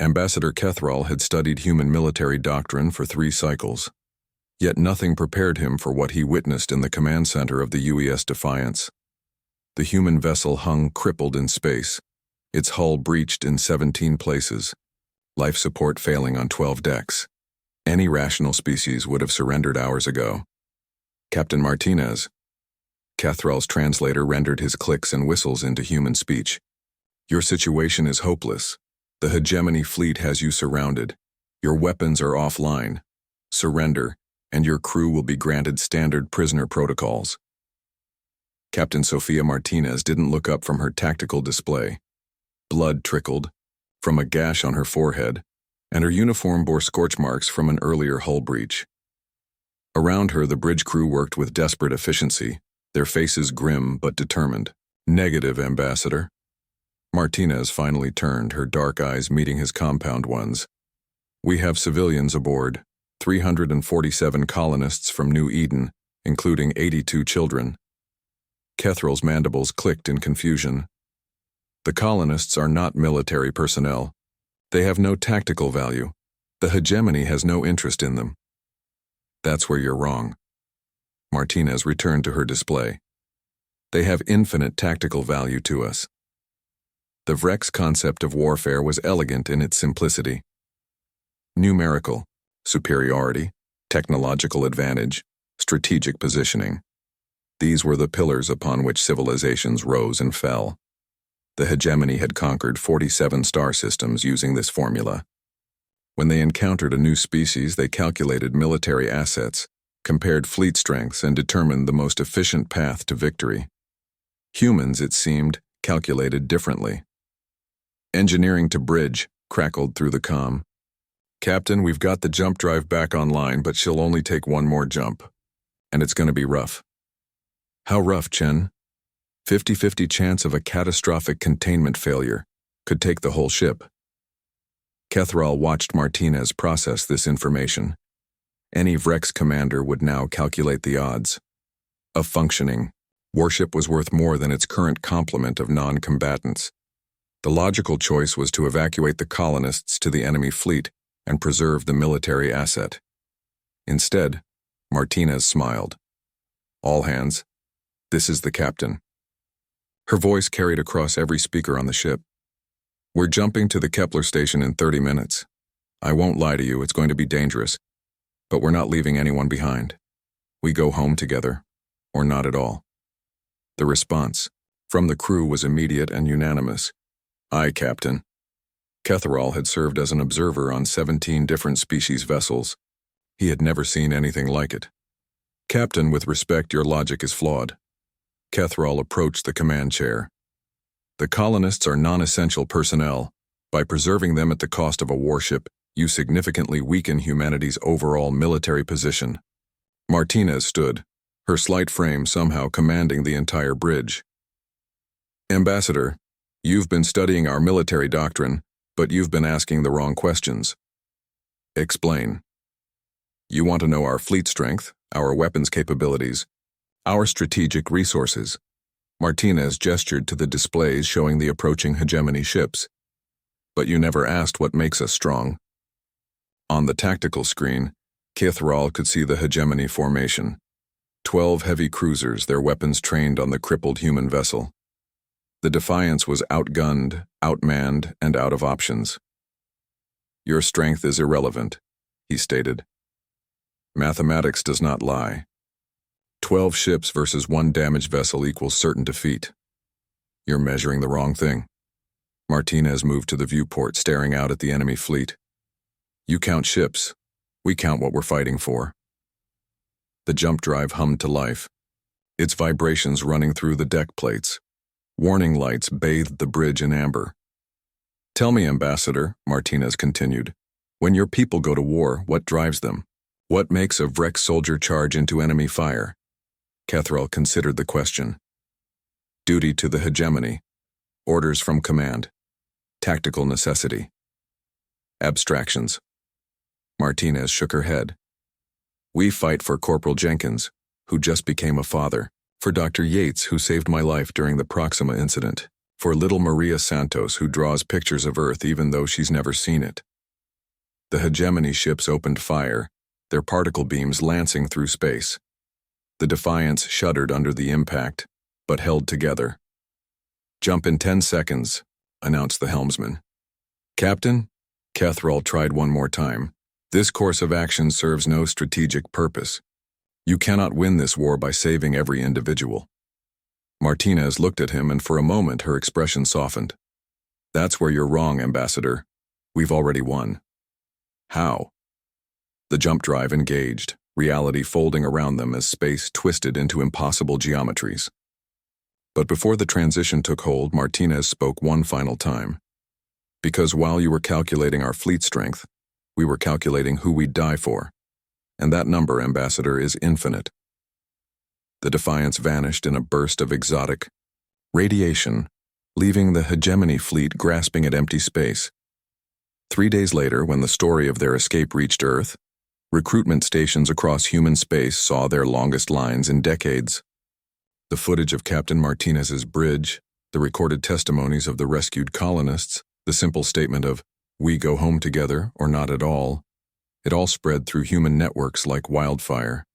Ambassador Kethral had studied human military doctrine for 3 cycles, yet nothing prepared him for what he witnessed in the command center of the UES Defiance. The human vessel hung crippled in space, its hull breached in 17 places, life support failing on 12 decks. Any rational species would have surrendered hours ago. Captain Martinez. Kethral's translator rendered his clicks and whistles into human speech. Your situation is hopeless. The hegemony fleet has you surrounded. Your weapons are offline. Surrender, and your crew will be granted standard prisoner protocols. Captain Sofia Martinez didn't look up from her tactical display. Blood trickled from a gash on her forehead, and her uniform bore scorch marks from an earlier hull breach. Around her, the bridge crew worked with desperate efficiency, their faces grim but determined. Negative, Ambassador. Martinez finally turned, her dark eyes meeting his compound ones. We have civilians aboard, 347 colonists from New Eden, including 82 children. Kethral's mandibles clicked in confusion. The colonists are not military personnel. They have no tactical value. The hegemony has no interest in them. That's where you're wrong. Martinez returned to her display. They have infinite tactical value to us. The Vrek's concept of warfare was elegant in its simplicity. Numerical, superiority, technological advantage, strategic positioning. These were the pillars upon which civilizations rose and fell. The hegemony had conquered 47 star systems using this formula. When they encountered a new species, they calculated military assets, compared fleet strengths, and determined the most efficient path to victory. Humans, it seemed, calculated differently. Engineering to bridge crackled through the comm. Captain, we've got the jump drive back online, but she'll only take 1 more jump. And it's going to be rough. How rough, Chen? 50-50 chance of a catastrophic containment failure. Could take the whole ship. Kethral watched Martinez process this information. Any Vrek's commander would now calculate the odds. A functioning warship was worth more than its current complement of non-combatants. The logical choice was to evacuate the colonists to the enemy fleet and preserve the military asset. Instead, Martinez smiled. All hands, this is the captain. Her voice carried across every speaker on the ship. We're jumping to the Kepler station in 30 minutes. I won't lie to you, it's going to be dangerous, but we're not leaving anyone behind. We go home together, or not at all. The response from the crew was immediate and unanimous. Aye, Captain. Kethral had served as an observer on 17 different species vessels. He had never seen anything like it. Captain, with respect, your logic is flawed. Kethral approached the command chair. The colonists are non-essential personnel. By preserving them at the cost of a warship, you significantly weaken humanity's overall military position. Martinez stood, her slight frame somehow commanding the entire bridge. Ambassador, you've been studying our military doctrine, but you've been asking the wrong questions. Explain. You want to know our fleet strength, our weapons capabilities, our strategic resources. Martinez gestured to the displays showing the approaching hegemony ships. But you never asked what makes us strong. On the tactical screen, Kethral could see the hegemony formation. 12 heavy cruisers, their weapons trained on the crippled human vessel. The Defiance was outgunned, outmanned, and out of options. Your strength is irrelevant, he stated. Mathematics does not lie. 12 ships versus 1 damaged vessel equals certain defeat. You're measuring the wrong thing. Martinez moved to the viewport, staring out at the enemy fleet. You count ships. We count what we're fighting for. The jump drive hummed to life, its vibrations running through the deck plates. Warning lights bathed the bridge in amber. Tell me, Ambassador, Martinez continued, when your people go to war, what drives them? What makes a Vrek soldier charge into enemy fire? Kethral considered the question. Duty to the hegemony. Orders from command. Tactical necessity. Abstractions. Martinez shook her head. We fight for Corporal Jenkins, who just became a father, for Dr. Yates, who saved my life during the Proxima incident. For little Maria Santos, who draws pictures of Earth even though she's never seen it. The hegemony ships opened fire, their particle beams lancing through space. The Defiance shuddered under the impact, but held together. "Jump in 10 seconds, announced the helmsman. "Captain?" Cathrall tried one more time. "This course of action serves no strategic purpose. You cannot win this war by saving every individual." Martinez looked at him, and for a moment her expression softened. "That's where you're wrong, Ambassador. We've already won." "How?" The jump drive engaged, reality folding around them as space twisted into impossible geometries. But before the transition took hold, Martinez spoke one final time. "Because while you were calculating our fleet strength, we were calculating who we'd die for. And that number, Ambassador, is infinite." The Defiance vanished in a burst of exotic radiation, leaving the hegemony fleet grasping at empty space. 3 days later, when the story of their escape reached Earth, recruitment stations across human space saw their longest lines in decades. The footage of Captain Martinez's bridge, the recorded testimonies of the rescued colonists, the simple statement of, "We go home together or not at all," it all spread through human networks like wildfire.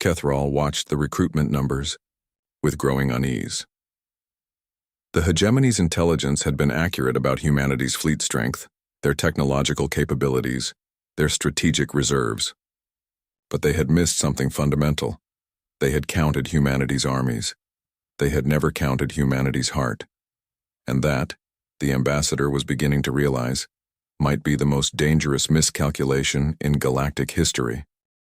Cathrall watched the recruitment numbers with growing unease. The hegemony's intelligence had been accurate about humanity's fleet strength, their technological capabilities, their strategic reserves. But they had missed something fundamental. They had counted humanity's armies. They had never counted humanity's heart. And that, the Ambassador was beginning to realize, might be the most dangerous miscalculation in galactic history.